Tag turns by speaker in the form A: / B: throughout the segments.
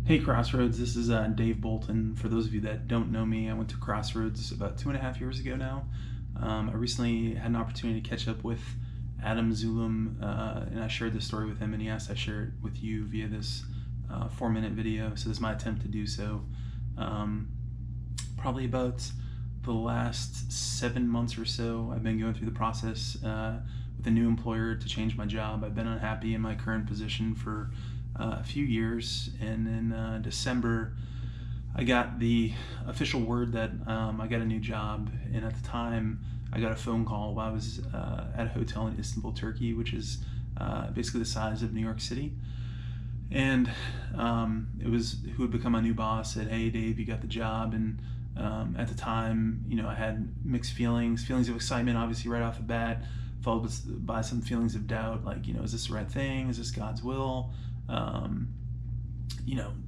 A: Hey Crossroads, this is Dave Bolton. For those of you that don't know me, I went to Crossroads about 2.5 years ago now. I recently had an opportunity to catch up with Adam Zulum, and I shared this story with him, and he asked I share it with you via this 4-minute video. So this is my attempt to do so. Probably about the last 7 months or so, I've been going through the process with a new employer to change my job. I've been unhappy in my current position for a few years, and in December I got the official word that I got a new job. And at the time I got a phone call while I was at a hotel in Istanbul, Turkey, which is basically the size of New York City. And it was who had become my new boss. Said, "Hey Dave, you got the job." And at the time, I had mixed feelings of excitement, obviously right off the bat, followed by some feelings of doubt, like, is this the right thing? Is this God's will?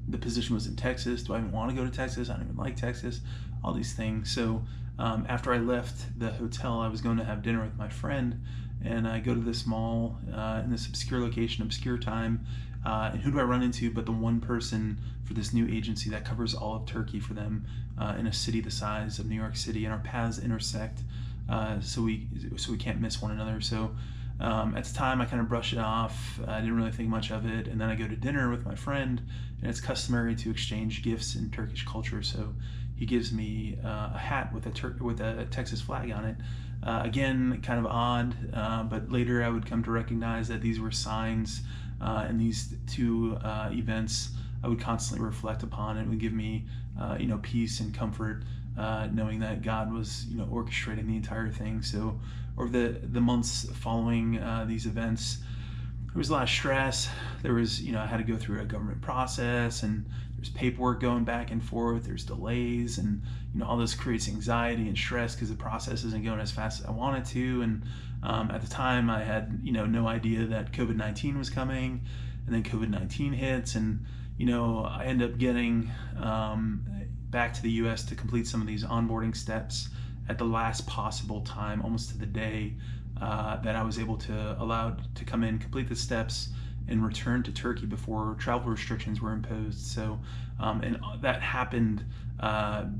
A: The position was in Texas. Do I even want to go to Texas? I don't even like Texas. All these things. So after I left the hotel, I was going to have dinner with my friend, and I go to this mall in this obscure location, obscure time. And who do I run into but the one person for this new agency that covers all of Turkey for them in a city the size of New York City, and our paths intersect, so we can't miss one another. So at the time I kind of brushed it off. I didn't really think much of it, and then I go to dinner with my friend, and it's customary to exchange gifts in Turkish culture. So he gives me a hat with a Texas flag on it. Again, kind of odd, but later I would come to recognize that these were signs, and these two events I would constantly reflect upon, and it would give me peace and comfort, knowing that God was orchestrating the entire thing. So over the months following these events, there was a lot of stress. There was, I had to go through a government process, and there's paperwork going back and forth. There's delays, and all this creates anxiety and stress because the process isn't going as fast as I wanted to. And at the time, I had no idea that COVID-19 was coming, and then COVID-19 hits, and I end up getting back to the U.S. to complete some of these onboarding steps at the last possible time, almost to the day that I was able to allowed to come in, complete the steps, and return to Turkey before travel restrictions were imposed. So, and that happened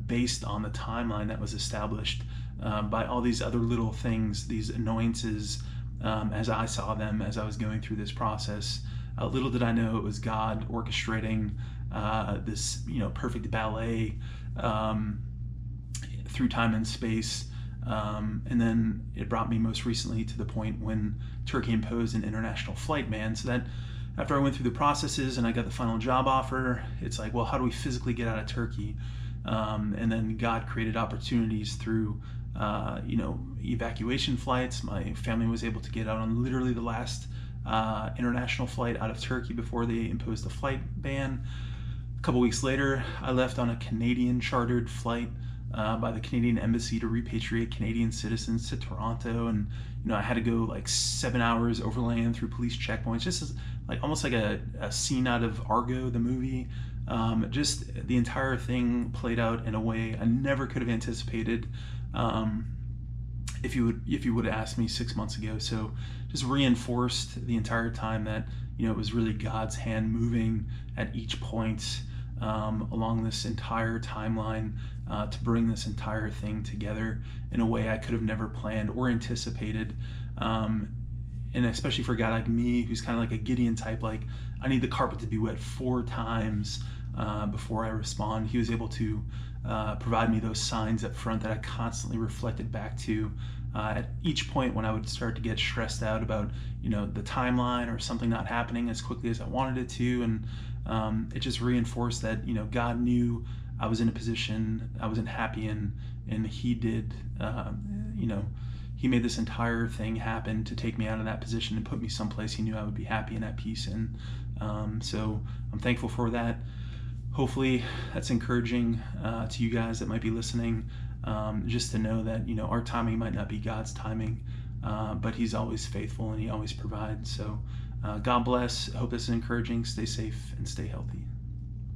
A: based on the timeline that was established by all these other little things, these annoyances, as I saw them as I was going through this process. Little did I know it was God orchestrating this, perfect ballet through time and space. And then it brought me most recently to the point when Turkey imposed an international flight ban. So that after I went through the processes and I got the final job offer, it's like, well, how do we physically get out of Turkey? And then God created opportunities through, evacuation flights. My family was able to get out on literally the last international flight out of Turkey before they imposed the flight ban. A couple weeks later, I left on a Canadian chartered flight by the Canadian Embassy to repatriate Canadian citizens to Toronto, and I had to go like 7 hours overland through police checkpoints, just as, like, almost like a scene out of Argo, the movie. Just the entire thing played out in a way I never could have anticipated if you would have asked me 6 months ago. So just reinforced the entire time that it was really God's hand moving at each point along this entire timeline to bring this entire thing together in a way I could have never planned or anticipated. And especially for a guy like me, who's kind of like a Gideon type, like, I need the carpet to be wet 4 times before I respond. He was able to provide me those signs up front that I constantly reflected back to at each point when I would start to get stressed out about the timeline or something not happening as quickly as I wanted it to. And it just reinforced that God knew I was in a position I wasn't happy in, and He did. He made this entire thing happen to take me out of that position and put me someplace He knew I would be happy and at peace in. So I'm thankful for that. Hopefully that's encouraging to you guys that might be listening, just to know that our timing might not be God's timing, but He's always faithful and He always provides. So God bless. I hope this is encouraging. Stay safe and stay healthy.